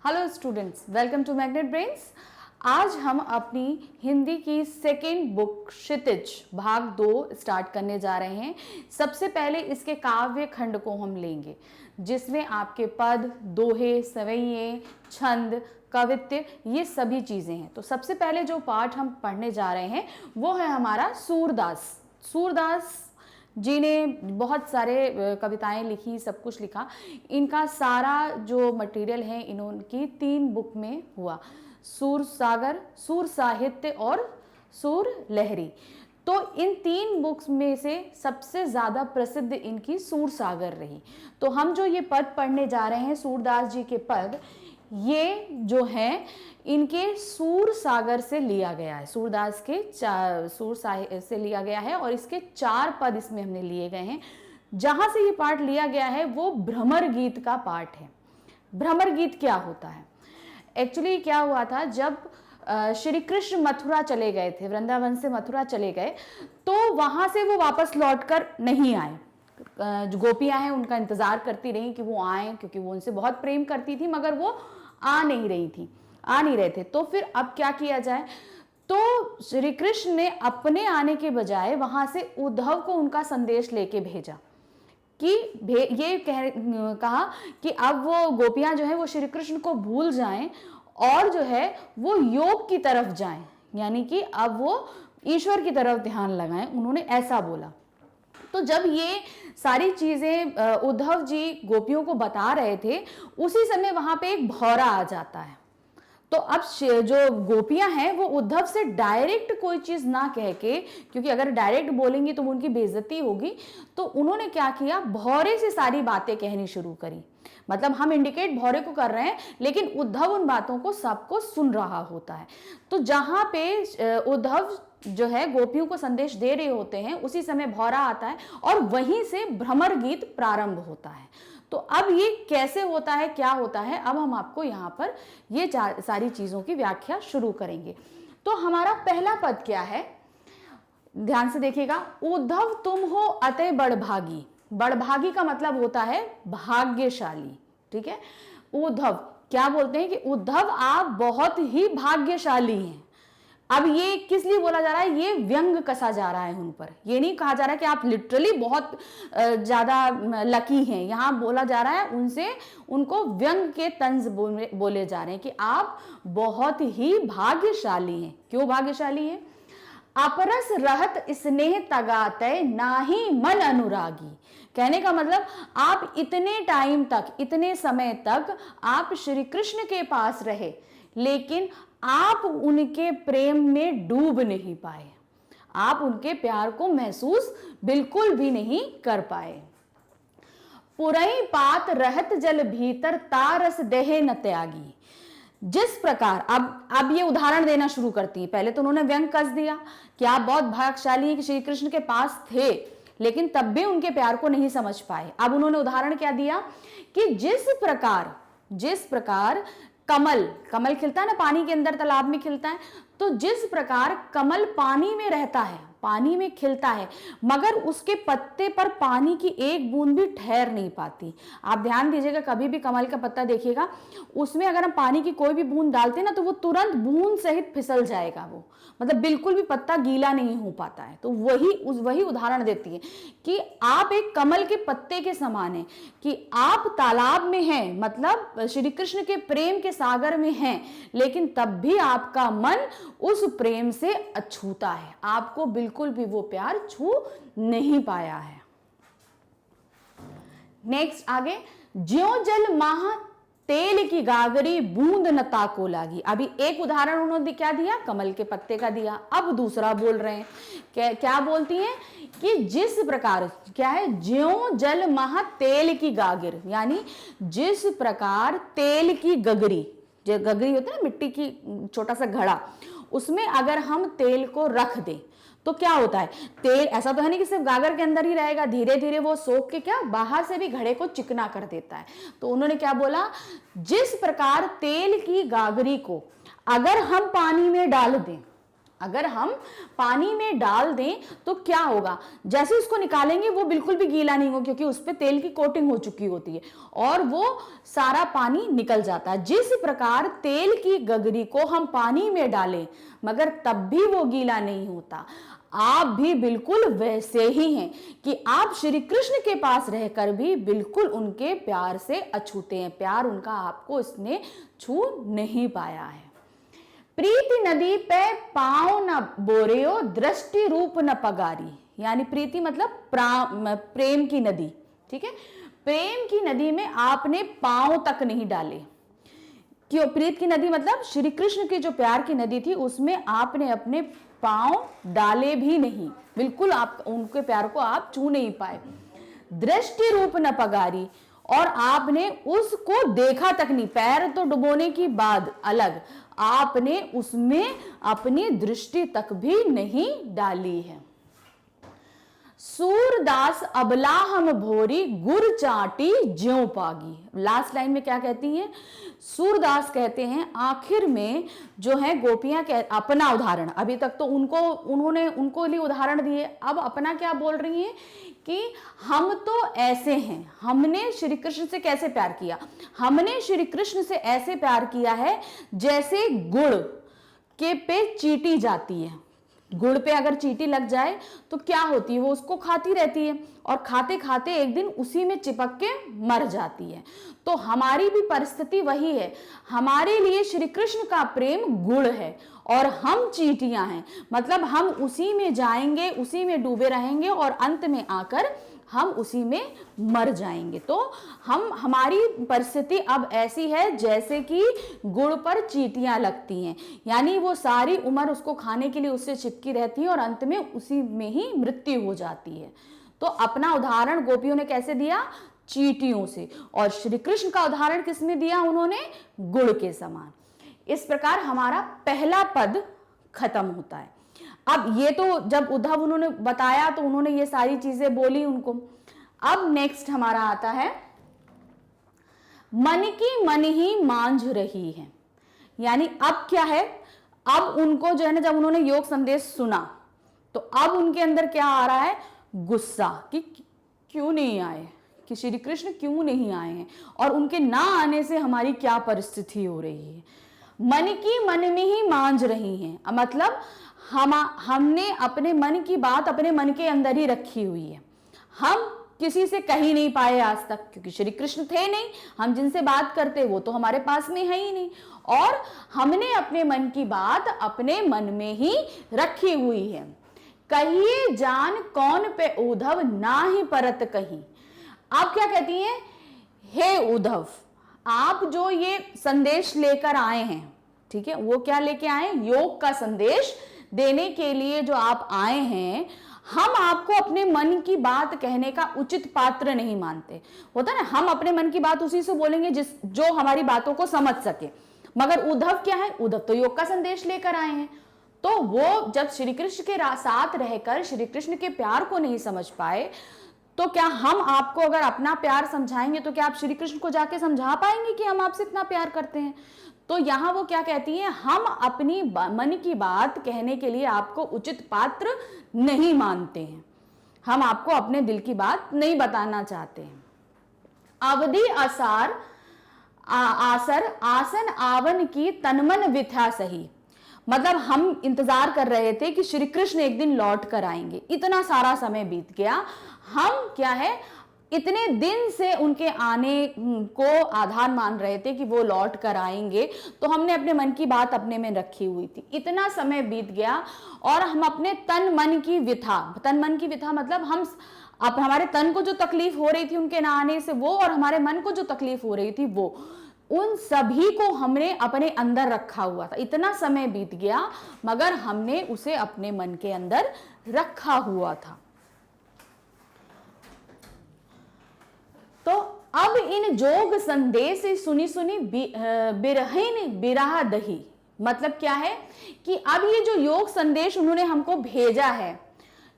Hello students, welcome to magnet brains. आज हम अपनी हिंदी की सेकेंड बुक क्षितिज भाग 2 स्टार्ट करने जा रहे हैं। सबसे पहले इसके काव्य खंड को हम लेंगे, जिसमें आपके पद, दोहे, सवैये, छंद, कवित्य, ये सभी चीज़ें हैं। तो सबसे पहले जो पाठ हम पढ़ने जा रहे हैं वो है हमारा सूरदास। सूरदास जी ने बहुत सारे कविताएं लिखी, सब कुछ लिखा। इनका सारा जो मटेरियल है इनकी 3 बुक में हुआ, सूर सागर, सूर साहित्य और सूर लहरी। तो इन 3 बुक्स में से सबसे ज़्यादा प्रसिद्ध इनकी सूर सागर रही। तो हम जो ये पद पढ़ने जा रहे हैं सूरदास जी के पद, ये जो हैं इनके सूर सागर से लिया गया है। सूरदास के सूर से लिया गया है और इसके 4 पद इसमें हमने लिए गए हैं। जहां से ये पाठ लिया गया है वो भ्रमर गीत का पाठ है। भ्रमर गीत क्या होता है? एक्चुअली क्या हुआ था, जब श्री कृष्ण मथुरा चले गए थे, वृंदावन से मथुरा चले गए, तो वहां से वो वापस लौटकर नहीं आए। जो गोपियां हैं उनका इंतजार करती रही कि वो आए, क्योंकि वो उनसे बहुत प्रेम करती थी, मगर वो आ नहीं रहे थे। तो फिर अब क्या किया जाए? तो श्री कृष्ण ने अपने आने के बजाय वहां से उद्धव को उनका संदेश लेके भेजा कि ये कहा कि अब वो गोपियां जो है वो श्री कृष्ण को भूल जाएं और जो है वो योग की तरफ जाएं, यानी कि अब वो ईश्वर की तरफ ध्यान लगाएं। उन्होंने ऐसा बोला। तो जब ये सारी चीजें उद्धव जी गोपियों को बता रहे थे, उसी समय वहां पे एक भौरा आ जाता है। तो अब जो गोपियां हैं वो उद्धव से डायरेक्ट कोई चीज ना कह के, क्योंकि अगर डायरेक्ट बोलेंगी तो उनकी बेइज्जती होगी, तो उन्होंने क्या किया, भौरे से सारी बातें कहनी शुरू करी। मतलब हम इंडिकेट भौरे को कर रहे हैं, लेकिन उद्धव उन बातों को सबको सुन रहा होता है। तो जहां पे उद्धव जो है गोपियों को संदेश दे रहे होते हैं, उसी समय भौरा आता है और वहीं से भ्रमर गीत प्रारंभ होता है। तो अब ये कैसे होता है, क्या होता है, अब हम आपको यहाँ पर ये सारी चीजों की व्याख्या शुरू करेंगे। तो हमारा पहला पद क्या है, ध्यान से देखिएगा। उद्धव तुम हो अतः बड़भागी। बड़भागी का मतलब होता है भाग्यशाली। ठीक है, उद्धव क्या बोलते हैं कि उद्धव आप बहुत ही भाग्यशाली हैं। अब ये किस लिए बोला जा रहा है? ये व्यंग कसा जा रहा है उन पर। ये नहीं कहा जा रहा है कि आप लिटरली बहुत ज्यादा लकी हैं। यहां बोला जा रहा है उनसे, उनको व्यंग के तंज बोले जा रहे हैं कि आप बहुत ही भाग्यशाली हैं। क्यों भाग्यशाली हैं? अपरस रहत स्नेह तगाते नाही मन अनुरागी। कहने का मतलब आप इतने टाइम तक, इतने समय तक आप श्री कृष्ण के पास रहे, लेकिन आप उनके प्रेम में डूब नहीं पाए। आप उनके प्यार को महसूस बिल्कुल भी नहीं कर पाए। पुरई पात रहत जल भीतर तारस देहे न त्यागी। जिस प्रकार, अब ये उदाहरण देना शुरू करती है। पहले तो उन्होंने व्यंग कस दिया कि आप बहुत भाग्यशाली हैं कि श्री कृष्ण के पास थे, लेकिन तब भी उनके प्यार को नहीं समझ पाए। अब उन्होंने उदाहरण क्या दिया कि जिस प्रकार कमल खिलता है ना, पानी के अंदर, तालाब में खिलता है, तो जिस प्रकार कमल पानी में रहता है, पानी में खिलता है, मगर उसके पत्ते पर पानी की एक बूंद भी ठहर नहीं पाती। आप ध्यान दीजिएगा, कभी भी कमल का पत्ता देखिएगा, उसमें अगर हम पानी की कोई भी बूंद डालते हैं ना, तो वो तुरंत बूंद सहित फिसल जाएगा। वो मतलब बिल्कुल भी पत्ता गीला नहीं हो पाता है। तो वही उदाहरण देती है कि आप एक कमल के पत्ते के समान हैं, कि आप तालाब में हैं, मतलब श्री कृष्ण के प्रेम के सागर में हैं, लेकिन तब भी आपका मन उस प्रेम से अछूता है। आपको बिल्कुल भी वो प्यार छू नहीं पाया है। नेक्स्ट आगे, ज्यों जल माह तेल की गागरी बूंद न ताको लागी। अभी एक उदाहरण उन्होंने क्या दिया, कमल के पत्ते का दिया। अब दूसरा बोल रहे हैं, क्या बोलती हैं कि जिस प्रकार, क्या है, ज्यों जल माह तेल की गागिर, यानी जिस प्रकार तेल की गगरी, जो गगरी होती है ना, मिट्टी की छोटा सा घड़ा, उसमें अगर हम तेल को रख दें तो क्या होता है, तेल ऐसा तो है नहीं कि सिर्फ गागर के अंदर ही रहेगा, धीरे धीरे वो सोख के क्या बाहर से भी घड़े को चिकना कर देता है। तो उन्होंने क्या बोला, जिस प्रकार तेल की गागरी को अगर हम पानी में डाल दें अगर हम पानी में डाल दें तो क्या होगा, जैसे उसको निकालेंगे वो बिल्कुल भी गीला नहीं होगा, क्योंकि उस पे तेल की कोटिंग हो चुकी होती है और वो सारा पानी निकल जाता है। जिस प्रकार तेल की गगरी को हम पानी में डालें मगर तब भी वो गीला नहीं होता, आप भी बिल्कुल वैसे ही हैं कि आप श्री कृष्ण के पास रहकर भी बिल्कुल उनके प्यार से अछूते हैं। प्यार उनका आपको इसने छू नहीं पाया है। प्रीति नदी पे पांव न बोरेओ, दृष्टि रूप न पगारी। यानी प्रीति मतलब प्रेम की नदी, ठीक है। प्रेम की नदी में आपने पांव तक नहीं डाले। क्यों? प्रीत की नदी मतलब श्री कृष्ण की जो प्यार की नदी थी उसमें आपने अपने पांव डाले भी नहीं, बिल्कुल आप उनके प्यार को आप छू नहीं पाए। दृष्टि रूप न पगारी, और आपने उसको देखा तक नहीं, पैर तो डुबोने की बाद अलग, आपने उसमें अपनी दृष्टि तक भी नहीं डाली है। सूरदास अबला हम भोरी, गुर चाटी ज्यों पागी। लास्ट लाइन में क्या कहती हैं? सूरदास कहते हैं आखिर में जो है गोपियां अपना उदाहरण, अभी तक तो उन्होंने उनको लिए उदाहरण दिए, अब अपना क्या बोल रही हैं कि हम तो ऐसे हैं, हमने श्री कृष्ण से कैसे प्यार किया, हमने श्री कृष्ण से ऐसे प्यार किया है जैसे गुड़ के पे चींटी जाती है। गुड़ पे अगर चींटी लग जाए तो क्या होती है, वो उसको खाती रहती है और खाते खाते एक दिन उसी में चिपक के मर जाती है। तो हमारी भी परिस्थिति वही है, हमारे लिए श्री कृष्ण का प्रेम गुड़ है और हम चींटियां हैं, मतलब हम उसी में जाएंगे, उसी में डूबे रहेंगे और अंत में आकर हम उसी में मर जाएंगे। तो हमारी परिस्थिति अब ऐसी है जैसे कि गुड़ पर चींटियां लगती हैं, यानी वो सारी उम्र उसको खाने के लिए उससे चिपकी रहती है और अंत में उसी में ही मृत्यु हो जाती है। तो अपना उदाहरण गोपियों ने कैसे दिया? चींटियों से। और श्री कृष्ण का उदाहरण किसमें दिया उन्होंने? गुड़ के समान। इस प्रकार हमारा पहला पद खत्म होता है। अब ये तो जब उद्धव उन्होंने बताया तो उन्होंने ये सारी चीजें बोली उनको। अब नेक्स्ट हमारा आता है मन की मन ही मांझ रही है। यानी अब क्या है, अब उनको जो है ना, जब उन्होंने योग संदेश सुना तो अब उनके अंदर क्या आ रहा है? गुस्सा कि क्यों नहीं आए, कि श्री कृष्ण क्यों नहीं आए हैं और उनके ना आने से हमारी क्या परिस्थिति हो रही है। मन की मन में ही मांझ रही हैं, मतलब हमने अपने मन की बात अपने मन के अंदर ही रखी हुई है, हम किसी से कह ही नहीं पाए आज तक, क्योंकि श्री कृष्ण थे नहीं, हम जिनसे बात करते वो तो हमारे पास में है ही नहीं, और हमने अपने मन की बात अपने मन में ही रखी हुई है। कहिए जान कौन पे उद्धव, ना ही परत कहीं। आप क्या कहती हैं? हे उद्धव, आप जो ये संदेश लेकर आए हैं, ठीक है, वो क्या लेके आए? योग का संदेश देने के लिए जो आप आए हैं, हम आपको अपने मन की बात कहने का उचित पात्र नहीं मानते। होता ना, हम अपने मन की बात उसी से बोलेंगे जो हमारी बातों को समझ सके। मगर उद्धव क्या है? उद्धव तो योग का संदेश लेकर आए हैं, तो वो जब श्री कृष्ण के साथ रहकर श्री कृष्ण के प्यार को नहीं समझ पाए, तो क्या हम आपको अगर अपना प्यार समझाएंगे तो क्या आप श्री कृष्ण को जाके समझा पाएंगे कि हम आपसे इतना प्यार करते हैं? तो यहां वो क्या कहती हैं, हम अपनी मन की बात कहने के लिए आपको उचित पात्र नहीं मानते हैं, हम आपको अपने दिल की बात नहीं बताना चाहते हैं। अवधि आसर आसन आवन की तनमन विथा सही, मतलब हम इंतजार कर रहे थे कि श्री कृष्ण एक दिन लौट कर आएंगे, इतना सारा समय बीत गया, हम क्या है इतने दिन से उनके आने को आधार मान रहे थे कि वो लौट कर आएंगे, तो हमने अपने मन की बात अपने में रखी हुई थी, इतना समय बीत गया और हम अपने तन मन की विथा मतलब हम अब हमारे तन को जो तकलीफ हो रही थी उनके ना आने से वो, और हमारे मन को जो तकलीफ हो रही थी वो, उन सभी को हमने अपने अंदर रखा हुआ था। इतना समय बीत गया मगर हमने उसे अपने मन के अंदर रखा हुआ था। तो अब इन जोग संदेश सुनी सुनी बिरहिन बिरहा दही, मतलब क्या है कि अब ये जो योग संदेश उन्होंने हमको भेजा है,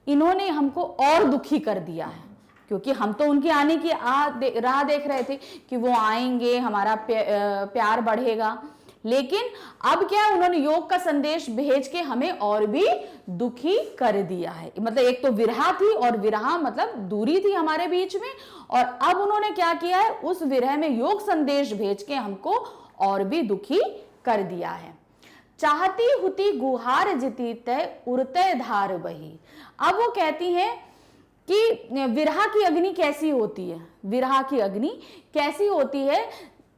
इन्होंने हमको और दुखी कर दिया है, क्योंकि हम तो उनके आने की राह देख रहे थे कि वो आएंगे, हमारा प्यार बढ़ेगा, लेकिन अब क्या है, उन्होंने योग का संदेश भेज के हमें और भी दुखी कर दिया है। मतलब एक तो विरह थी, और विरह मतलब दूरी थी हमारे बीच में, और अब उन्होंने क्या किया है, उस विरह में योग संदेश भेज के हमको और भी दुखी कर दिया है। चाहती हुती गुहार जिती तय उड़ते धार बही। अब वो कहती हैं कि विरह की अग्नि कैसी होती है, विरह की अग्नि कैसी होती है,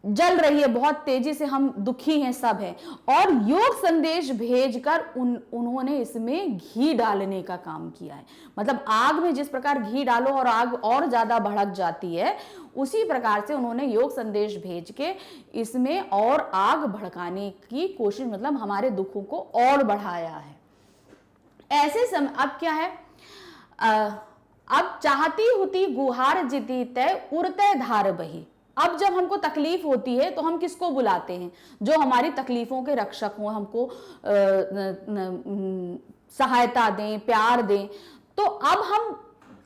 जल रही है बहुत तेजी से, हम दुखी हैं, सब है, और योग संदेश भेजकर उन्होंने इसमें घी डालने का काम किया है। मतलब आग में जिस प्रकार घी डालो और आग और ज्यादा भड़क जाती है, उसी प्रकार से उन्होंने योग संदेश भेज के इसमें और आग भड़काने की कोशिश, मतलब हमारे दुखों को और बढ़ाया है। ऐसे समय अब क्या है, अब चाहती हुती गुहार जिती तय उड़ते धार बही। अब जब हमको तकलीफ होती है तो हम किसको बुलाते हैं, जो हमारी तकलीफों के रक्षक हों, हमको सहायता दें, प्यार दें। तो अब हम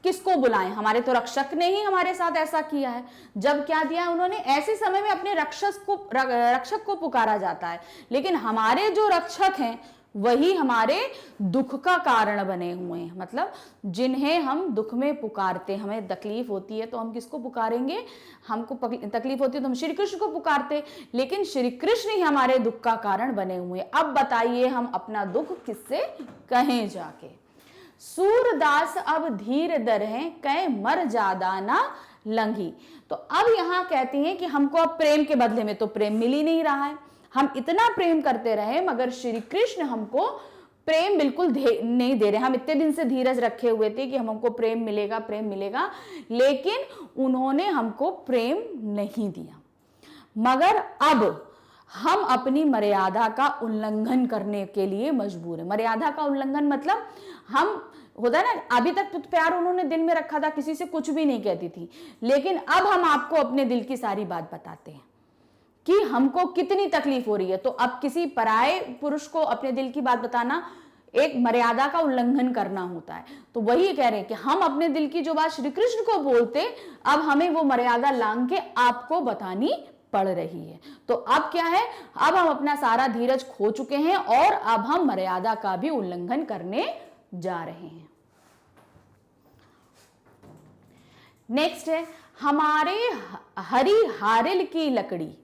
किसको बुलाएं, हमारे तो रक्षक ने ही हमारे साथ ऐसा किया है। जब क्या दिया है उन्होंने, ऐसे समय में अपने रक्षक को पुकारा जाता है, लेकिन हमारे जो रक्षक हैं वही हमारे दुख का कारण बने हुए हैं। मतलब जिन्हें हम दुख में पुकारते, हमें तकलीफ होती है तो हम किसको पुकारेंगे, हमको तकलीफ होती है तो हम श्री कृष्ण को पुकारते, लेकिन श्री कृष्ण ही हमारे दुख का कारण बने हुए हैं। अब बताइए हम अपना दुख किससे कहें जाके। सूरदास अब धीर दर हैं कह मर ज्यादा ना लंघी। तो अब यहां कहती हैं कि हमको अब प्रेम के बदले में तो प्रेम मिल ही नहीं रहा है, हम इतना प्रेम करते रहे मगर श्री कृष्ण हमको प्रेम बिल्कुल नहीं दे रहे। हम इतने दिन से धीरज रखे हुए थे कि हमको प्रेम मिलेगा, प्रेम मिलेगा, लेकिन उन्होंने हमको प्रेम नहीं दिया। मगर अब हम अपनी मर्यादा का उल्लंघन करने के लिए मजबूर है। मर्यादा का उल्लंघन मतलब हम, होता है ना, अभी तक तो प्यार उन्होंने दिल में रखा था, किसी से कुछ भी नहीं कहती थी, लेकिन अब हम आपको अपने दिल की सारी बात बताते हैं कि हमको कितनी तकलीफ हो रही है। तो अब किसी पराये पुरुष को अपने दिल की बात बताना एक मर्यादा का उल्लंघन करना होता है। तो वही कह रहे हैं कि हम अपने दिल की जो बात श्री कृष्ण को बोलते, अब हमें वो मर्यादा लांघ के आपको बतानी पड़ रही है। तो अब क्या है, अब हम अपना सारा धीरज खो चुके हैं और अब हम मर्यादा का भी उल्लंघन करने जा रहे हैं। नेक्स्ट है हमारे हरि हारिल की लकड़ी।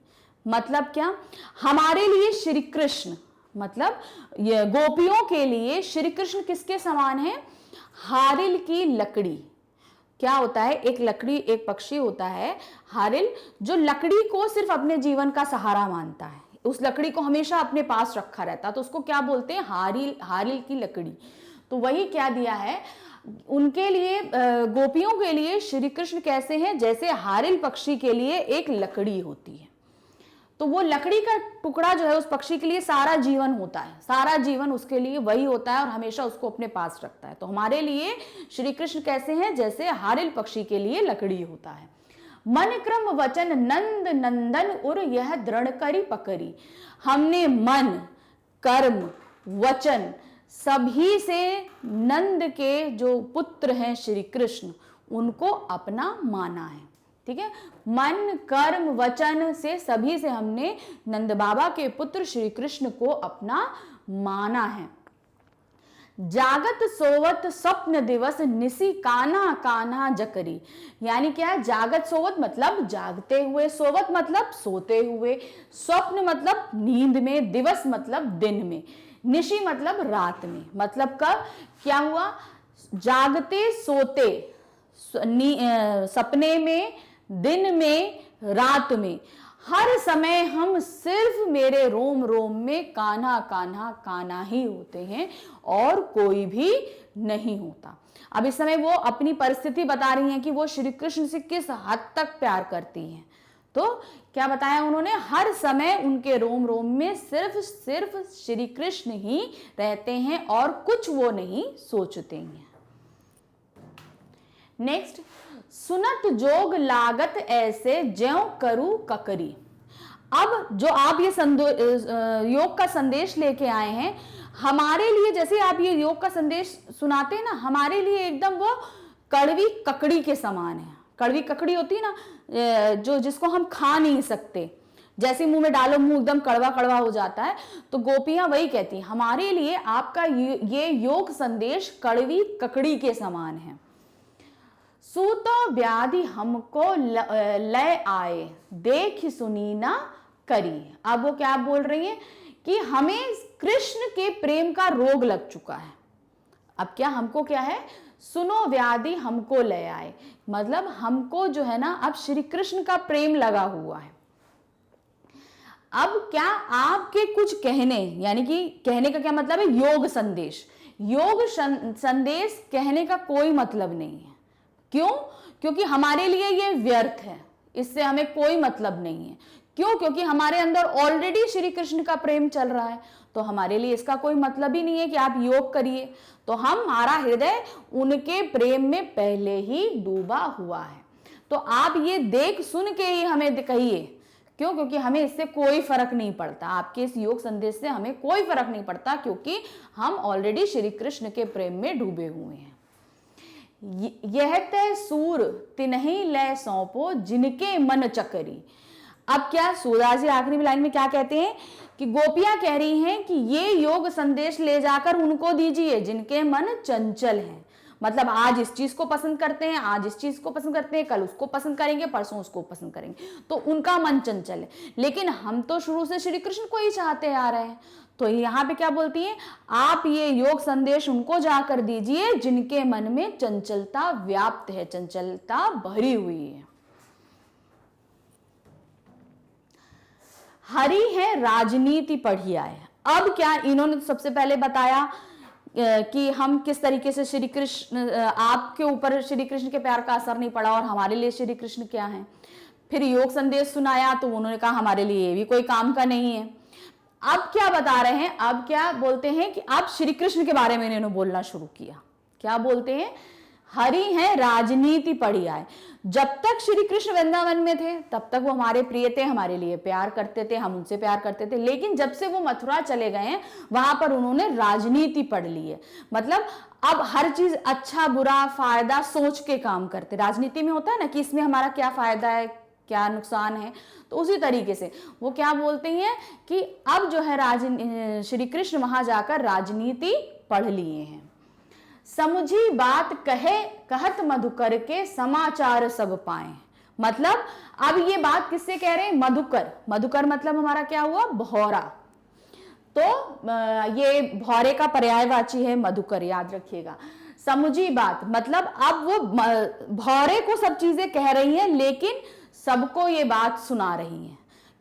मतलब क्या, हमारे लिए श्री कृष्ण, मतलब ये गोपियों के लिए श्री कृष्ण किसके समान है, हारिल की लकड़ी। क्या होता है, एक लकड़ी, एक पक्षी होता है हारिल, जो लकड़ी को सिर्फ अपने जीवन का सहारा मानता है, उस लकड़ी को हमेशा अपने पास रखा रहता है, तो उसको क्या बोलते हैं, हारिल की लकड़ी। तो वही क्या दिया है उनके लिए, गोपियों के लिए श्री कृष्ण कैसे हैं, जैसे हारिल पक्षी के लिए एक लकड़ी होती है। तो वो लकड़ी का टुकड़ा जो है उस पक्षी के लिए सारा जीवन होता है, सारा जीवन उसके लिए वही होता है और हमेशा उसको अपने पास रखता है। तो हमारे लिए श्री कृष्ण कैसे हैं, जैसे हारिल पक्षी के लिए लकड़ी होता है। मन क्रम वचन नंद नंदन उर यह दृढ़ करी पकड़ी। हमने मन, कर्म, वचन सभी से नंद के जो पुत्र हैं श्री कृष्ण, उनको अपना माना है। ठीक है, मन, कर्म, वचन से सभी से हमने नंद बाबा के पुत्र श्री कृष्ण को अपना माना है। जागत सोवत स्वप्न दिवस निसी कान्हा कान्हा जकरी। यानी क्या है, जागत सोवत मतलब जागते हुए, सोवत मतलब सोते हुए, स्वप्न मतलब नींद में, दिवस मतलब दिन में, निशी मतलब रात में। मतलब कब क्या हुआ, जागते सोते, सपने में, दिन में, रात में, हर समय हम सिर्फ मेरे रोम रोम में कान्हा कान्हा कान्हा ही होते हैं और कोई भी नहीं होता। अब इस समय वो अपनी परिस्थिति बता रही हैं कि वो श्री कृष्ण से किस हद तक प्यार करती हैं। तो क्या बताया उन्होंने, हर समय उनके रोम रोम में सिर्फ श्री कृष्ण ही रहते हैं और कुछ वो नहीं सोचते हैं। नेक्स्ट, सुनत जोग लागत ऐसे ज्यों करूं ककरी। अब जो आप ये योग का संदेश लेके आए हैं हमारे लिए, जैसे आप ये योग का संदेश सुनाते हैं ना, हमारे लिए एकदम वो कड़वी ककड़ी के समान है। कड़वी ककड़ी होती है ना, जो जिसको हम खा नहीं सकते, जैसे मुंह में डालो मुंह एकदम कड़वा कड़वा हो जाता है। तो गोपियां वही कहती हैं, हमारे लिए आपका ये योग संदेश कड़वी ककड़ी के समान है। सूतो व्याधि हमको लय आए, देख सुनी ना करी। अब वो क्या बोल रही है कि हमें कृष्ण के प्रेम का रोग लग चुका है। अब क्या हमको क्या है, सुनो व्याधि हमको लय आए, मतलब हमको जो है ना अब श्री कृष्ण का प्रेम लगा हुआ है। अब क्या आपके कुछ कहने, यानी कि कहने का क्या मतलब है, योग संदेश, योग संदेश कहने का कोई मतलब नहीं है। क्यों? क्योंकि हमारे लिए ये व्यर्थ है, इससे हमें कोई मतलब नहीं है। क्यों? क्योंकि हमारे अंदर ऑलरेडी श्री कृष्ण का प्रेम चल रहा है, तो हमारे लिए इसका कोई मतलब ही नहीं है कि आप योग करिए। तो हमारा हृदय उनके प्रेम में पहले ही डूबा हुआ है। तो आप ये देख सुन के ही हमें कहिए। क्यों? क्योंकि हमें इससे कोई फर्क नहीं पड़ता, आपके इस योग संदेश से हमें कोई फर्क नहीं पड़ता, क्योंकि हम ऑलरेडी श्री कृष्ण के प्रेम में डूबे हुए हैं। यह तय सूर तिन्हि लय सौंपो, जिनके मन चकरी। अब क्या सूरदास जी आखिरी लाइन में क्या कहते हैं कि गोपियां कह रही हैं कि ये योग संदेश ले जाकर उनको दीजिए जिनके मन चंचल हैं। मतलब आज इस चीज को पसंद करते हैं, आज इस चीज को पसंद करते हैं, कल उसको पसंद करेंगे, परसों उसको पसंद करेंगे, तो उनका मन चंचल है। लेकिन हम तो शुरू से श्री कृष्ण को ही चाहते आ रहे हैं। तो यहाँ पे क्या बोलती है, आप ये योग संदेश उनको जाकर दीजिए जिनके मन में चंचलता व्याप्त है, चंचलता भरी हुई है। हरि है राजनीति पढ़ी आए। अब क्या इन्होंने तो सबसे पहले बताया कि हम किस तरीके से श्री कृष्ण, आपके ऊपर श्री कृष्ण के प्यार का असर नहीं पड़ा और हमारे लिए श्री कृष्ण क्या है। फिर योग संदेश सुनाया तो उन्होंने कहा हमारे लिए ये भी कोई काम का नहीं है। अब क्या बता रहे हैं, अब क्या बोलते हैं कि अब श्री कृष्ण के बारे में इन्होंने बोलना शुरू किया। क्या बोलते हैं, हरि है राजनीति पढ़ी आए। जब तक श्री कृष्ण वृंदावन में थे तब तक वो हमारे प्रिय थे, हमारे लिए प्यार करते थे, हम उनसे प्यार करते थे। लेकिन जब से वो मथुरा चले गए हैं वहां पर उन्होंने राजनीति पढ़ ली है। मतलब अब हर चीज अच्छा बुरा फायदा सोच के काम करते। राजनीति में होता है ना कि इसमें हमारा क्या फायदा है, क्या नुकसान है, तो उसी तरीके से वो क्या बोलते हैं कि अब जो है श्री कृष्ण वहां जाकर राजनीति पढ़ लिए हैं। समझी बात कहे कहत मधुकर के, समाचार सब पाए। मतलब अब ये बात किससे कह रहे हैं, मधुकर। मधुकर मतलब हमारा क्या हुआ, भौरा। तो ये भौरे का पर्यायवाची है मधुकर, याद रखिएगा। समझी बात मतलब अब वो भौरे को सब चीजें कह रही हैं, लेकिन सबको ये बात सुना रही हैं।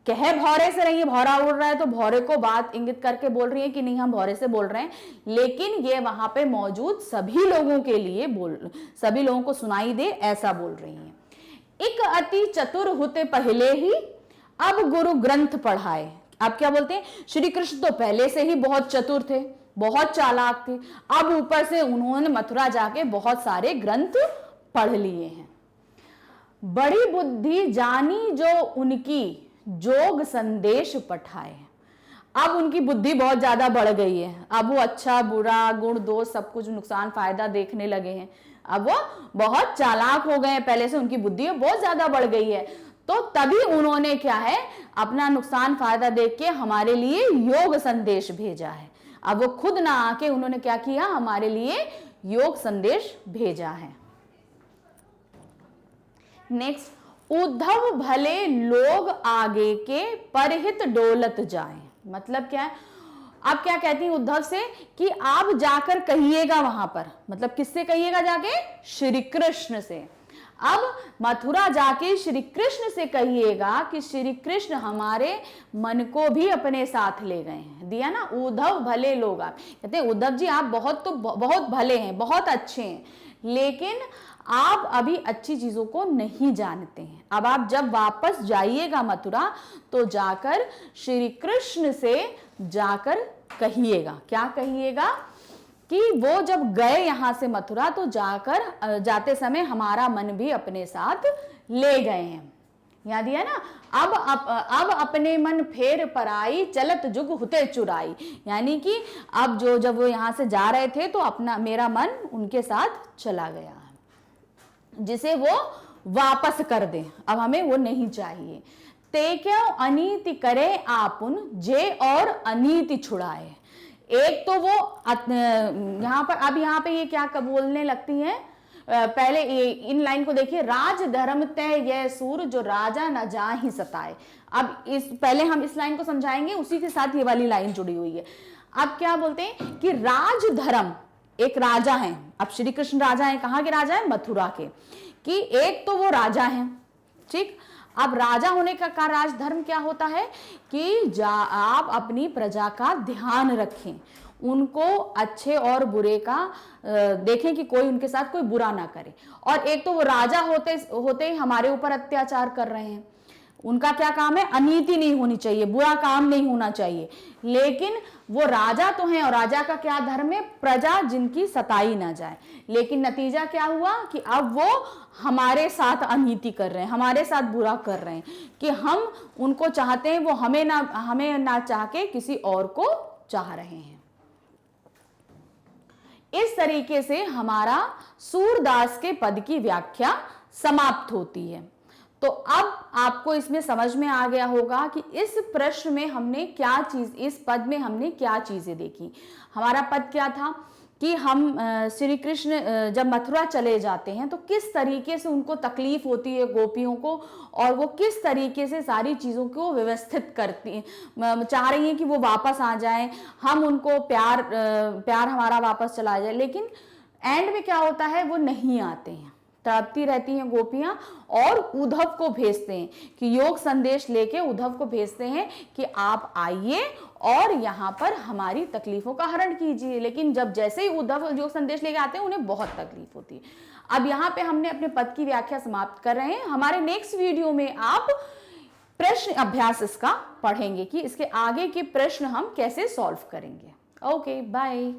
कह भौरे से रही है, भौरा उड़ रहा है तो भौरे को बात इंगित करके बोल रही है कि नहीं हम भौरे से बोल रहे हैं, लेकिन ये वहां पे मौजूद सभी लोगों के लिए सभी लोगों को सुनाई दे ऐसा बोल रही है। एक अति चतुर होते पहले ही, अब गुरु ग्रंथ पढ़ाए। अब क्या बोलते हैं, श्री कृष्ण तो पहले से ही बहुत चतुर थे, बहुत चालाक थे, अब ऊपर से उन्होंने मथुरा जाके बहुत सारे ग्रंथ पढ़ लिए हैं। बड़ी बुद्धि जानी जो उनकी, जोग संदेश पठाए। अब उनकी बुद्धि बहुत ज्यादा बढ़ गई है, अब वो अच्छा बुरा गुण दोष सब कुछ नुकसान फायदा देखने लगे हैं। अब वो बहुत चालाक हो गए हैं, पहले से उनकी बुद्धि बहुत ज्यादा बढ़ गई है। तो तभी उन्होंने क्या है, अपना नुकसान फायदा देख के हमारे लिए योग संदेश भेजा है। अब वो खुद ना आके उन्होंने क्या किया, हमारे लिए योग संदेश भेजा है। नेक्स्ट, उद्धव भले लोग आगे के, परहित डोलत जाए। मतलब क्या है, आप क्या कहती हैं उद्धव से कि आप जाकर कहिएगा वहां पर, मतलब किससे कहिएगा जाके, श्री कृष्ण से। अब मथुरा जाके श्री कृष्ण से कहिएगा कि श्री कृष्ण हमारे मन को भी अपने साथ ले गए हैं। दिया ना, उद्धव भले लोग। आप कहते हैं उद्धव जी आप बहुत भले हैं, बहुत अच्छे हैं, लेकिन आप अभी अच्छी चीजों को नहीं जानते हैं। अब आप जब वापस जाइएगा मथुरा तो जाकर श्री कृष्ण से जाकर कहिएगा, क्या कहिएगा कि वो जब गए यहां से मथुरा तो जाते समय हमारा मन भी अपने साथ ले गए हैं। याद दिया ना, अब अपने मन फेर पराई, चलत जुग हुते चुराई। यानी कि अब जब वो यहां से जा रहे थे तो मेरा मन उनके साथ चला गया, जिसे वो वापस कर दें, अब हमें वो नहीं चाहिए। ते क्यों अनीति करे आपुन, जे और अनीति छुड़ाए। एक तो वो यहाँ पर, अब यहाँ पे ये क्या बोलने लगती हैं, पहले इन लाइन को देखिए, राज धर्म तय यह सूर, जो राजा न जा ही सताए। अब इस पहले हम इस लाइन को समझाएंगे, उसी के साथ ये वाली लाइन जुड़ी हुई है। अब क्या बोलते हैं कि राज धर्म, एक राजा है, अब श्री कृष्ण राजा है, कहाँ के राजा है, मथुरा के, कि एक तो वो राजा है, ठीक। अब राजा होने का राजधर्म क्या होता है कि आप अपनी प्रजा का ध्यान रखें, उनको अच्छे और बुरे का देखें कि कोई उनके साथ कोई बुरा ना करे। और एक तो वो राजा होते होते ही हमारे ऊपर अत्याचार कर रहे हैं, उनका क्या काम है, अनीति नहीं होनी चाहिए, बुरा काम नहीं होना चाहिए, लेकिन वो राजा तो हैं और राजा का क्या धर्म है, प्रजा जिनकी सताई ना जाए। लेकिन नतीजा क्या हुआ कि अब वो हमारे साथ अनीति कर रहे हैं, हमारे साथ बुरा कर रहे हैं, कि हम उनको चाहते हैं, वो हमें ना चाह के किसी और को चाह रहे हैं। इस तरीके से हमारा सूरदास के पद की व्याख्या समाप्त होती है। तो अब आपको इसमें समझ में आ गया होगा कि इस प्रश्न में हमने क्या चीज, इस पद में हमने क्या चीजें देखी। हमारा पद क्या था कि हम श्री कृष्ण जब मथुरा चले जाते हैं तो किस तरीके से उनको तकलीफ होती है गोपियों को, और वो किस तरीके से सारी चीज़ों को व्यवस्थित करती चाह रही हैं कि वो वापस आ जाएं, हम उनको प्यार हमारा वापस चला जाए। लेकिन एंड में क्या होता है, वो नहीं आते हैं, तड़पती रहती हैं गोपियां, और उद्धव को भेजते हैं कि योग संदेश लेके उद्धव को भेजते हैं कि आप आइए और यहाँ पर हमारी तकलीफों का हरण कीजिए। लेकिन जैसे ही उद्धव योग संदेश लेके आते हैं उन्हें बहुत तकलीफ होती है। अब यहाँ पे हमने अपने पद की व्याख्या समाप्त कर रहे हैं। हमारे नेक्स्ट वीडियो में आप प्रश्न अभ्यास इसका पढ़ेंगे कि इसके आगे के प्रश्न हम कैसे सॉल्व करेंगे। Okay, bye.